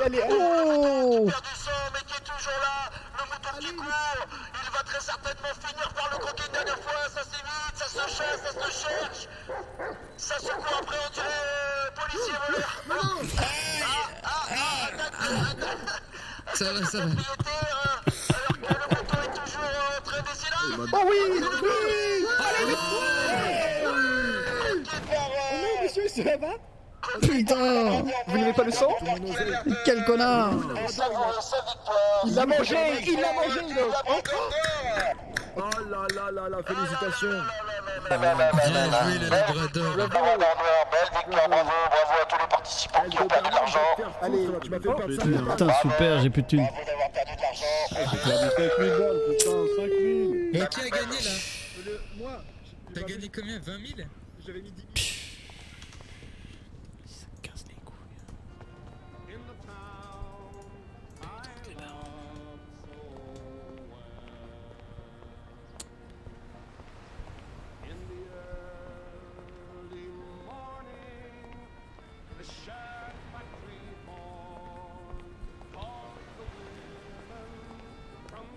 Allez. Oh. Il perd du sang, mais qui est toujours là. Le mouton qui court. Il va très certainement finir par le croquer une dernière fois. Ça s'évite, ça se chasse, ça se cherche. Ça se court après, on dirait policier voleur. Ça va. Alors que le mouton est toujours très décidant. Oh oui. Non, monsieur, il se lève, hein. Putain. Vous n'avez pas le sang? Quel connard. Il l'a mangé. Oh là là, félicitations. Bien joué le Labrador. Belle victoire, bravo à tous les participants qui ont perdu de l'argent. Allez, tu m'as fait perdre 5 000. Putain, super, j'ai plus de thunes. Bravo d'avoir perdu de l'argent. J'ai perdu 5 000 balles, putain, 5 000. Bon, qui a gagné là? Moi, T'as gagné combien? 20 000? j'avais mis 10 000.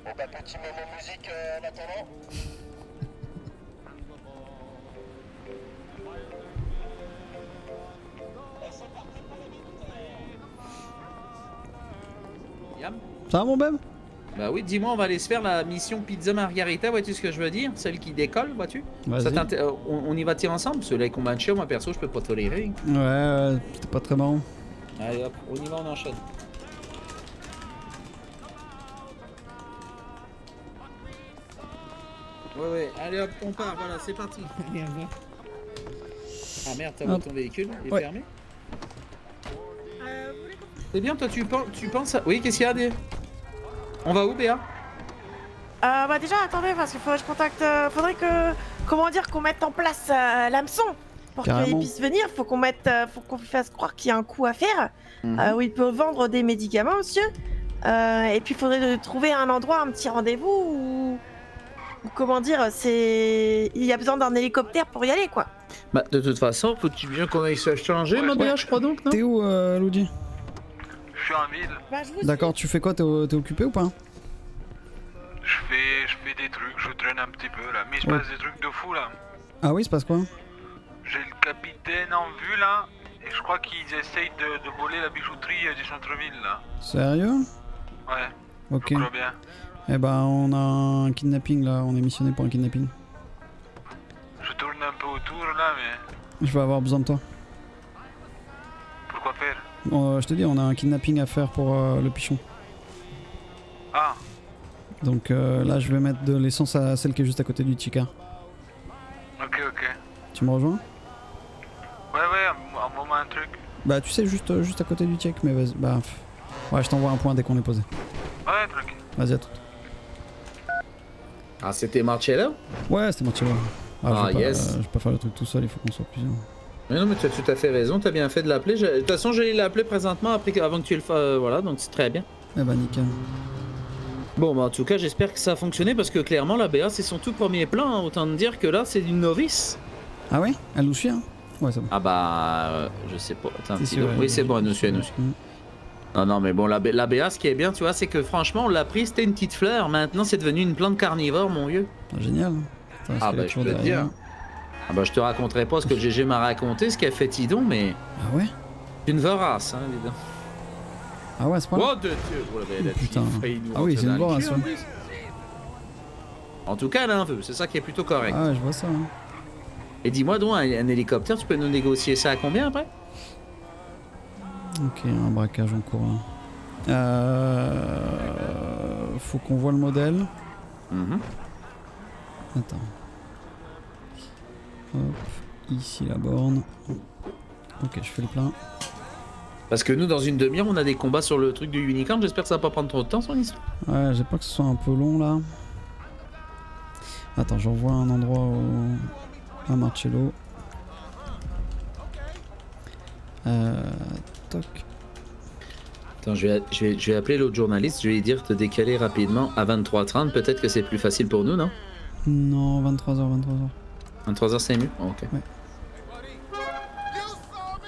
Bon bah petit moment musique en attendant. Yam. Ça va, mon beb? Bah oui, dis-moi, on va aller se faire la mission Pizza Margarita, vois-tu ce que je veux dire? Celle qui décolle, vois-tu? Vas-y. On y va-t-il ensemble? Parce que là, combat de chien, moi perso, je peux pas tolérer. Ouais, c'était pas très marrant. Allez hop, on y va, on enchaîne. Ouais, allez hop, on part, voilà, c'est parti. Allez, on va. Ah merde, t'as vu ton véhicule? Il est fermé? C'est bien, toi, tu penses à... Oui, qu'est-ce qu'il y a des... On va où, Béa? Bah déjà, attendez, parce qu'il faut que je contacte... faudrait que... Comment dire, qu'on mette en place l'hameçon. Pour qu'il puisse venir, faut qu'on fasse croire qu'il y a un coup à faire. Où il peut vendre des médicaments, monsieur. Et puis, il faudrait trouver un endroit, un petit rendez-vous où comment dire, il y a besoin d'un hélicoptère pour y aller, quoi. Bah, de toute façon, faut-tu bien qu'on aille se changer, ma Béa, je crois donc, non? T'es où, Luigi? Je suis en ville. Bah, D'accord, tu fais quoi? T'es occupé ou pas? Je fais des trucs, je traîne un petit peu là. Mais il se passe des trucs de fou là. Ah oui, il se passe quoi? J'ai le capitaine en vue là. Et je crois qu'ils essayent de voler la bijouterie du centre-ville là. Sérieux? Ouais. Ok. Je crois bien. Eh ben, on a un kidnapping là, on est missionné pour un kidnapping. Je tourne un peu autour là, mais. Je vais avoir besoin de toi. Pourquoi faire? Je te dis, on a un kidnapping à faire pour le pichon. Ah. Donc là, je vais mettre de l'essence à celle qui est juste à côté du Chica. Ok. Tu me rejoins? Ouais, envoie-moi un truc. Bah, tu sais, juste à côté du check, mais vas-y. Bah, ouais, je t'envoie un point dès qu'on est posé. Ouais, tranquille. Vas-y, à tout. Ah, c'était Marcello? Ouais, c'était Marcello. Je vais yes. Je vais pas faire le truc tout seul, il faut qu'on soit plusieurs. Mais non, mais tu as tout à fait raison, t'as bien fait de l'appeler. De toute façon, j'allais l'appeler présentement avant que tu le fasses. Voilà, donc c'est très bien. Eh bah, nickel. Bon, bah en tout cas, j'espère que ça a fonctionné parce que clairement, la BA, c'est son tout premier plan. Hein. Autant te dire que là, c'est une novice. Ah ouais? Elle nous suit, hein? Ouais, c'est bon. Ah bah, je sais pas. Attends, sûr, oui, c'est bon, elle nous suit, Non, mais bon, la BA, ce qui est bien, tu vois, c'est que franchement, on l'a pris, c'était une petite fleur. Maintenant, c'est devenu une plante carnivore, mon vieux. Ah, génial. Ah bah, je peux te dire. Ah bah, je te raconterai pas ce que le GG m'a raconté, ce qu'a fait Tidon, mais... Ah ouais? Une vorace, hein, évidemment. Ah ouais, c'est pas Oh, de Dieu! Oh, la putain. fille, Ah oui, c'est une vorace, ouais. En tout cas, elle a un vœu, c'est ça qui est plutôt correct. Ah ouais, je vois ça. Hein. Et dis-moi donc, un hélicoptère, tu peux nous négocier ça à combien après? Ok, un braquage en cours là. Faut qu'on voit le modèle. Attends. Hop, ici la borne. Ok, je fais le plein. Parce que nous, dans une demi-heure, on a des combats sur le truc du unicorn. J'espère que ça va pas prendre trop de temps, son histoire. Ouais, j'ai peur que ce soit un peu long là. Attends, j'envoie un endroit à Marcello. Toc. Attends, je vais appeler l'autre journaliste. Je vais lui dire de décaler rapidement à 23h30. Peut-être que c'est plus facile pour nous, non? Non, 23h. 23h, c'est mieux? Oh, ok. Ouais.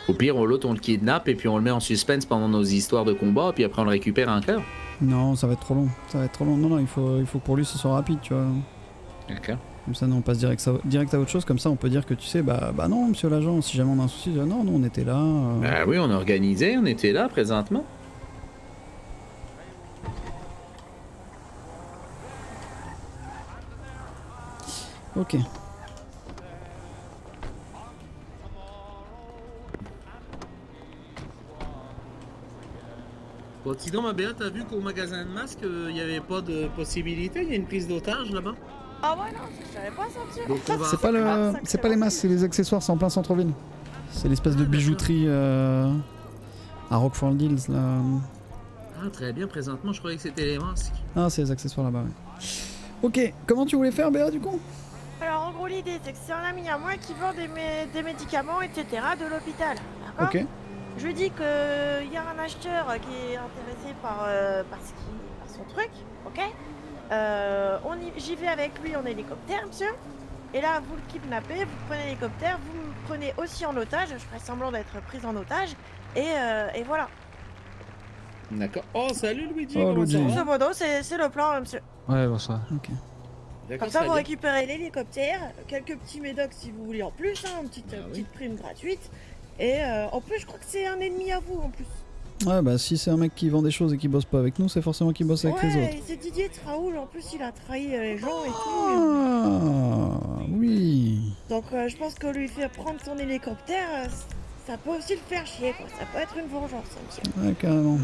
Au pire, l'autre, on le kidnappe et puis on le met en suspense pendant nos histoires de combat, puis après on le récupère encore. Non, ça va être trop long. Non, il faut que pour lui ce soit rapide, tu vois. D'accord. Comme ça, non, on passe direct à autre chose. Comme ça, on peut dire que tu sais, bah non, monsieur l'agent, si jamais on a un souci, non, on était là. Bah oui, on a organisé, on était là présentement. Ok. Bon, sinon, ma BA, t'as vu qu'au magasin de masques, il n'y avait pas de possibilité? Il y a une prise d'otage là-bas? Ah ouais, non, je savais pas ça, monsieur. Donc on va... C'est pas le, c'est pas les masques, c'est les accessoires, c'est en plein centre-ville. C'est l'espèce de bijouterie à Rockford Hills là. Ah, très bien, présentement, je croyais que c'était les masques. Ah, c'est les accessoires là-bas, ouais. Ok, comment tu voulais faire, Béa, du coup? Alors, en gros, l'idée, c'est que c'est un ami à moi qui vend des médicaments, etc. de l'hôpital. D'accord? Ok. Je lui dis qu'il y a un acheteur qui est intéressé par son truc, ok? J'y vais avec lui en hélicoptère, monsieur. Et là, vous le kidnappez, vous prenez l'hélicoptère, vous me prenez aussi en otage. Je ferai semblant d'être prise en otage. Et voilà. D'accord. Oh, salut Luigi. Oh, comment ça Luigi. va? Grosso modo, c'est le plan, monsieur. Ouais, bon, ça. Ok. D'accord, Comme ça, très vous bien. récupérez l'hélicoptère, quelques petits médocs si vous voulez en plus, hein, une petite prime gratuite. Et en plus, je crois que c'est un ennemi à vous en plus. Ouais, bah si c'est un mec qui vend des choses et qui bosse pas avec nous, c'est forcément qu'il bosse avec les autres. Ouais, c'est Didier Traoul, en plus il a trahi les gens et tout. Ah, oui. Donc je pense que lui faire prendre son hélicoptère, ça peut aussi le faire chier, quoi. Ça peut être une vengeance, ça, monsieur. Ouais, carrément.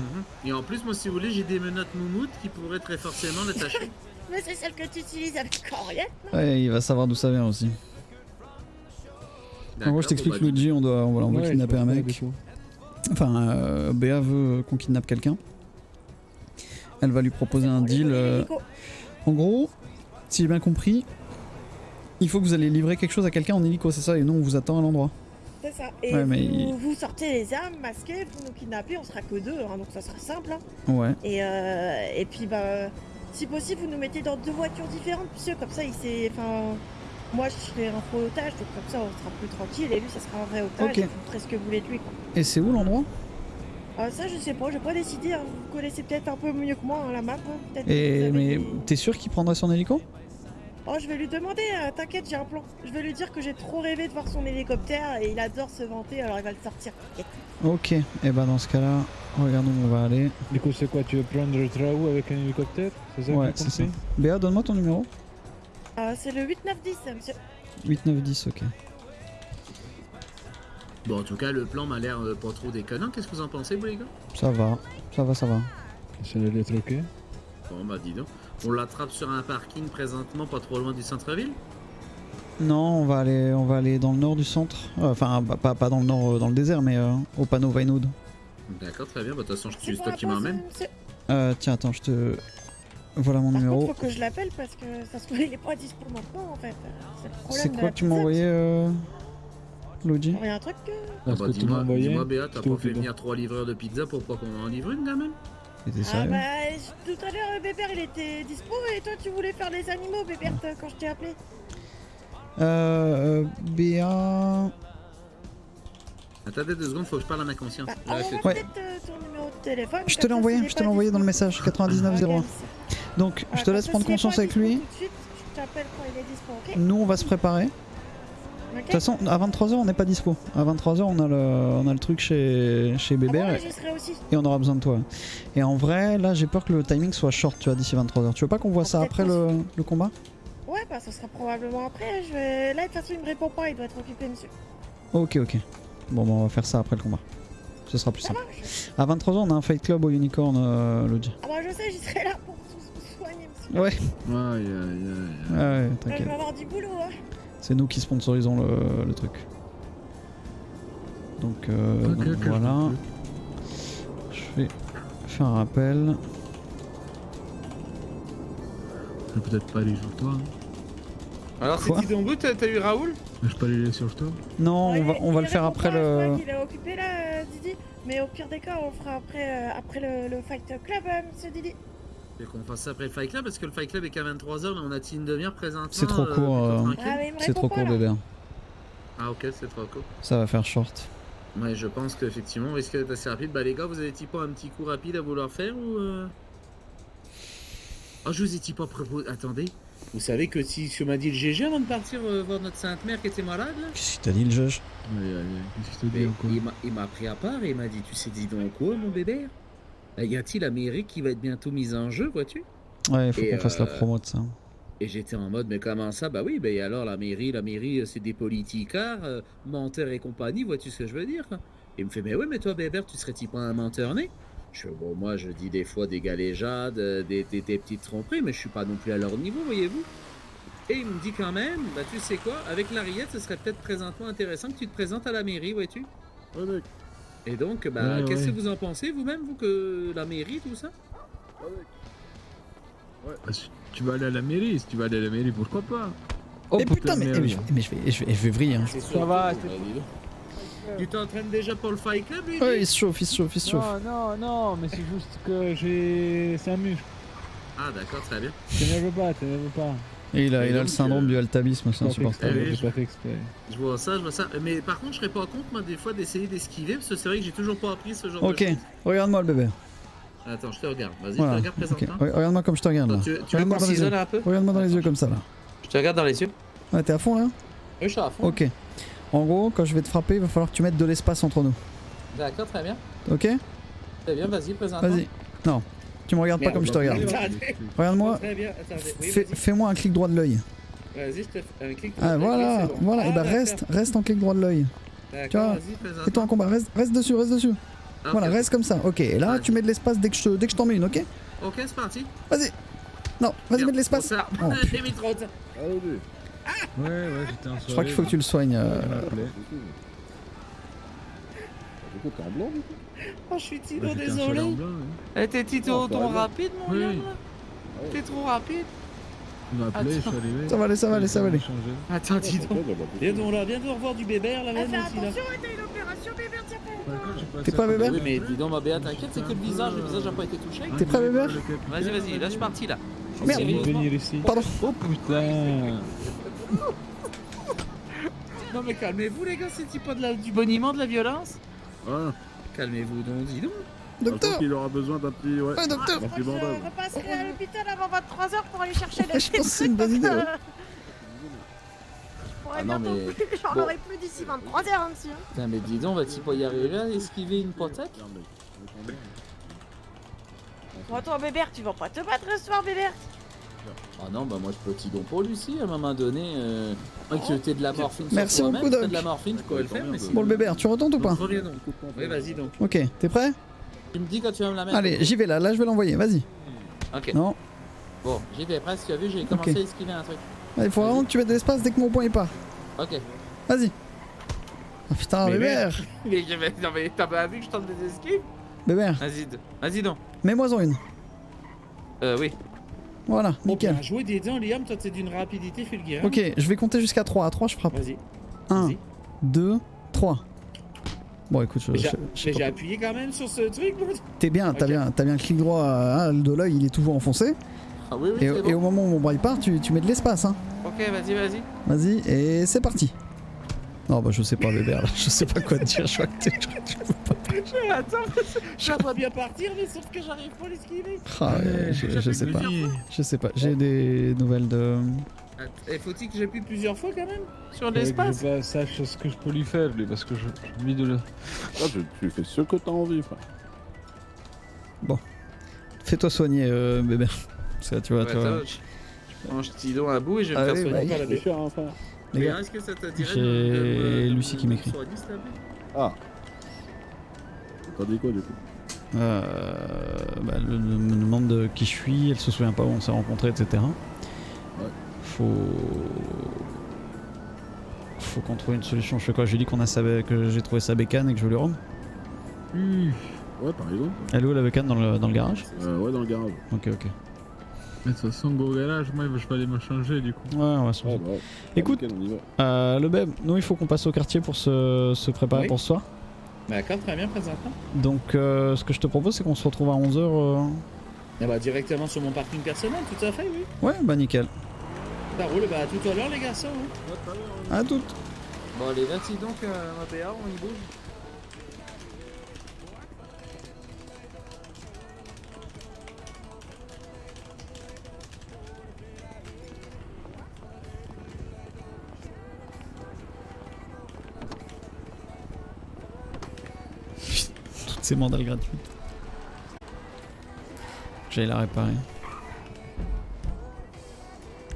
Et en plus, moi, si vous voulez, j'ai des menottes moumoutes qui pourraient très forcément l'attacher. Mais c'est celle que tu utilises avec Henriette, non? Ouais, il va savoir d'où ça vient aussi. En gros, je t'explique, bon, bah, Luigi, on va kidnapper un mec. Enfin, Béa veut qu'on kidnappe quelqu'un. Elle va lui proposer un deal. En gros, si j'ai bien compris, il faut que vous allez livrer quelque chose à quelqu'un en hélico, c'est ça? Et nous, on vous attend à l'endroit. C'est ça. Et Ouais, mais vous sortez les armes masquées, vous nous kidnappez, on sera que deux, hein, donc ça sera simple. Hein. Ouais. Et puis, bah, si possible, vous nous mettez dans 2 voitures différentes, puisque comme ça, il s'est. Enfin, moi, je serai un faux otage, donc comme ça, on sera plus tranquille, et lui, ça sera un vrai otage, Ok. et vous ferez ce que vous voulez de lui, quoi. Et c'est où l'endroit? Ça, je sais pas, j'ai pas décidé, hein. Vous connaissez peut-être un peu mieux que moi hein, la map. Hein. Peut-être que Et vous avez mais des- t'es sûr qu'il prendrait son hélico? Oh, je vais lui demander, t'inquiète, j'ai un plan. Je vais lui dire que j'ai trop rêvé de voir son hélicoptère et il adore se vanter, alors il va le sortir. T'inquiète. Ok, et bah dans ce cas-là, regarde où on va aller. Du coup, c'est quoi? Tu veux prendre le Traou avec un hélicoptère? C'est ça que Ouais, j'ai c'est ça. compris? Béa, donne-moi ton numéro. C'est le 8910, monsieur. 8910, ok. Bon, en tout cas, le plan m'a l'air pas trop déconnant. Qu'est-ce que vous en pensez, vous, les gars? Ça va, ça va, ça va. C'est le lettre OK? Bon, bah, dis donc. On l'attrape sur un parking présentement, pas trop loin du centre-ville? Non, on va aller dans le nord du centre. Enfin, pas dans le nord, dans le désert, mais au panneau Vinewood. D'accord, très bien. Bah, de toute façon, C'est c'est pour toi la qui pause, m'emmène. monsieur. Tiens, attends, je te... Voilà mon Par numéro. contre, faut que je l'appelle parce que ça se trouve, il est pas dispo maintenant, en fait. C'est le problème C'est de quoi la que tu m'as pizza, envoyé, Luigi? monsieur. Un truc Ah, bah, dis-moi, Béa, t'as Je te pas fait file. venir 3 livreurs de pizza pour pas qu'on en livre une, quand même? T'es Ah sérieux? bah, tout à l'heure, Bébert, il était dispo et toi, tu voulais faire les animaux, Bébert, quand je t'ai appelé. Béa... Attendez 2 secondes, faut que je parle à ma conscience. Bah, Là, envoie-moi Ouais. peut-être ton numéro de téléphone. Je te comme l'ai ça, envoyé, s'il est je te l'ai pas envoyé dans le dispo. message, 9901. Ok, Donc, je te comme laisse ça, prendre s'il est conscience pas avec dispo lui. tout de suite, je t'appelle quand il est dispo, ok? Nous, on va se préparer. De Ok. toute façon, à 23h, on n'est pas dispo. À 23h, on a le truc chez Ah bon, Bébert mais j'y serai aussi. et on aura besoin de toi. Et en vrai, là, j'ai peur que le timing soit short, tu vois, d'ici 23h. Tu veux pas qu'on voit ça peut-être après le combat? Ouais, bah ça sera probablement après. Là, de toute façon, il me répond pas, il doit être occupé, monsieur. Ok. Bon, bah, on va faire ça après le combat. Ce sera plus Ça simple. marche. À 23h, on a un fight club au Unicorn, Luigi. Ah bah je sais, j'y serai là pour vous soigner, monsieur. Ouais. Aïe, Ouais, Ouais, je t'inquiète. vais avoir du boulot, hein. C'est nous qui sponsorisons le truc. Donc, Ok, voilà. Je vais faire un rappel. Je vais peut-être pas aller sur toi. Alors, Quoi? c'est ton bout, t'as eu Raoul? Je peux aller sur toi? Non, Ouais, on va il le faire répond après pas, je le... crois qu'il est occupé là, Didi. Mais au pire des cas, on le fera après le Fight Club, monsieur Didi. Et qu'on fasse ça après le Fight Club, parce que le Fight Club est qu'à 23h, là on a une demi-heure présentement. C'est trop court. plutôt tranquille. Ah, mais il me C'est répond trop pas, court, là. bébé. Ah, ok, c'est trop court. Ça va faire short. Ouais, je pense qu'effectivement, on risque d'être assez rapide. Bah, les gars, vous avez-ils pas un petit coup rapide à vouloir faire ou. Oh, je vous ai-tu pas proposé. Attendez, vous savez que si je m'a dit le GG avant de partir voir notre sainte mère qui était malade là? Qu'est-ce qu'il t'a dit, le juge? Qu'est-ce qu'il te Mais dit encore? il m'a pris à part et il m'a dit, tu sais, dis donc quoi, mon bébé? Y a-t-il la mairie qui va être bientôt mise en jeu, vois-tu? Ouais, il faut Et, qu'on fasse la promo de ça. Et j'étais en mode, mais comment ça? Bah oui, ben alors la mairie, c'est des politicards, menteurs et compagnie, vois-tu ce que je veux dire? Il me fait, mais ouais, mais toi, Bébert, tu serais-tu pas un menteur né? Je fais, bon, moi, je dis des fois des galéjades, des petites tromperies, mais je suis pas non plus à leur niveau, voyez-vous? Et il me dit quand même, bah tu sais quoi, avec l'Ariette, ce serait peut-être présentement intéressant que tu te présentes à la mairie, vois-tu? Ouais, mec. Et donc, bah, Ouais, qu'est-ce ouais. que vous en pensez, vous-même, vous, que la mairie, tout ça? Ouais. Si tu vas aller à la mairie, pourquoi pas? Oh putain, mais je vais vriller. Hein. Ça va, tu t'entraînes déjà pour le Fight Club, lui? Ouais, il se chauffe, il se chauffe. Non, mais c'est juste que c'est un muscle. Ah, d'accord, très bien. T'énerve pas. Et il a le syndrome du altabisme, c'est insupportable. J'ai pas fait exprès. Je vois ça. Mais par contre, je serais pas contre, moi, des fois, d'essayer d'esquiver, parce que c'est vrai que j'ai toujours pas appris ce genre de Ok, choses. regarde-moi le bébé. Attends, je te regarde. Vas-y, Voilà. je te regarde Ok. présentement. Regarde-moi comme je te regarde là. Attends, tu veux Regarde-moi qu'on dans les yeux. s'isole un peu? Regarde-moi dans les yeux comme ça là. Je te regarde dans les yeux. Ouais, t'es à fond là? Oui, je suis à fond. Ok. En gros, quand je vais te frapper, il va falloir que tu mettes de l'espace entre nous. D'accord, très bien. Ok? Très bien, vas-y, présente-moi. Vas-y. Non, tu me regardes pas comme je te regarde. Regarde-moi. Très bien, attendez. Oui, vas-y. Fais-moi un clic droit de l'œil. Vas-y, je te fais un clic. Ah voilà, c'est bon. voilà. Et bah d'accord. reste en clic droit de l'œil. D'accord, Tu vois, vas-y, présente-moi. fais-toi en combat, reste dessus. Ah, Voilà, ok. reste comme ça. Ok, et là tu mets de l'espace dès que je t'en mets une, ok? Ok, c'est parti. Vas-y. Non, vas-y, mets de l'espace. Trop tard. Oh, J'ai mis trop tard. Ouais, j'étais en soirée. je crois qu'il faut que tu le soignes. Du coup, t'es en blanc, du coup? Oh, je suis Tito, Ouais, j'étais en désolé. soirée en blanc, ouais. Eh, t'es Tito, Non, ton pas grave. rapide, mon Oui. gars, là. T'es trop rapide. Il m'a appelé, je suis Attends. arrivé. Ça va aller, ça va aller, ça va aller. Attends, dis donc. Viens donc là, viens donc revoir du bébert là, viens Fais aussi là. attention, t'as une opération bébé, tiens pas. T'es prêt, bébé? Oui, mais dis donc, ma béa, t'inquiète, c'est que le visage n'a pas été touché. T'es prêt, bébé? Vas-y, là, je suis parti là. Merde. Venir ici. Pardon. Oh putain. Non, mais calmez-vous, les gars, c'est pas du boniment, de la violence. Ah, Calmez-vous donc, dis donc. je Docteur. pense qu'il aura besoin d'un petit. Ouais, Ouais, docteur. un petit bandage. Je repasserai à l'hôpital avant 23h pour aller chercher les Je pense que c'est une bonne idée, ouais. Je pourrais Ah non, bientôt mais- plus. J'en bon. aurai plus d'ici 23h, monsieur. Putain, mais dis donc, vas-tu pas y arriver à esquiver une potaque? Bon, toi, Bébert, tu vas pas te battre ce soir, Bébert. Ah non, bah moi je peux petit don pour Lucie à un moment donné. Moi qui jetais de la morphine Merci sur beaucoup, toi-même, Doc. t'as de la morphine, je pourrais le faire, mais si. Bon, le bébé, tu retentes ou pas? Reviens donc. Oui, vas-y donc. Ok, t'es prêt? Tu me dis quand tu vas me la mettre. Allez, j'y vais là, je vais l'envoyer, vas-y. Ok. Non, Bon, j'y vais presque, tu as vu, j'ai commencé Ok. à esquiver un truc. il faut vraiment que tu mettes de l'espace dès que mon point est pas. Ok. Vas-y. Ah putain, Mais bébé. non mais t'as pas vu que je tente des esquives? Bébé, Vas-y donc. mets-moi-en une. Oui. Voilà, nickel. Bien joué des dents, Liam, toi t'es d'une rapidité fulgurante. Ok, je vais compter jusqu'à 3. À 3, je frappe. Vas-y. 1, Vas-y. 2, 3. Bon, écoute, Mais je sais j'ai pas. appuyé quand même sur ce truc, moi. T'es bien, t'as Ok. bien le clic droit, le de l'œil, il est toujours enfoncé. Ah oui, Et, c'est et bon. au moment où mon bras il part, tu mets de l'espace. Hein. Ok, vas-y. Vas-y, et c'est parti. Non, bah je sais pas, bébé, là, je sais pas quoi te dire. Je crois que Attends, j'aimerais bien partir, mais sauf que j'arrive pas à l'esquiver. Ah, ouais, je sais pas. Je sais pas. J'ai des nouvelles de. Et faut-il que j'appuie plusieurs fois quand même sur Faudrait que l'espace? je sache ce que je peux lui faire, lui, parce que lui de le. Ah, tu fais ce que t'as envie, frère. Bon. Fais-toi soigner, bébé. Parce que tu vois, Ouais, tu vois. attends, je mange Tidon à bout et je vais me Ah faire oui, soigner bah, par la C'est bête. cher, hein, frère. Les Mais gars, est-ce que ça te dirait j'ai Lucie qui m'écrit. soigner, s'il te plaît? Ah. T'as dit quoi, du coup? Bah, me demande de qui je suis, elle se souvient pas où on s'est rencontrés, etc. Ouais. Faut qu'on trouve une solution. Je fais quoi? Je lui dis que j'ai trouvé sa bécane et que je veux lui rendre. Ouais, par exemple. Elle est où la bécane? Dans le garage? Ouais, dans le garage. Ok. Mais de toute façon, gros garage, moi, je vais aller me changer, du coup. Ouais, on va se Ouais, bah ouais. Écoute, Nickel, on y va. le beb, nous il faut qu'on passe au quartier pour se préparer Oui. pour ce soir. D'accord, très bien, présentement. Donc ce que je te propose c'est qu'on se retrouve à 11h. Eh bah, directement sur mon parking personnel, tout à fait, oui. Ouais, bah nickel. Ça roule, bah, à tout à l'heure, les garçons. Hein. À toutes. Bon, allez, vas-y donc, ma BA, on y bouge. Toutes ces mandales gratuites. J'allais la réparer.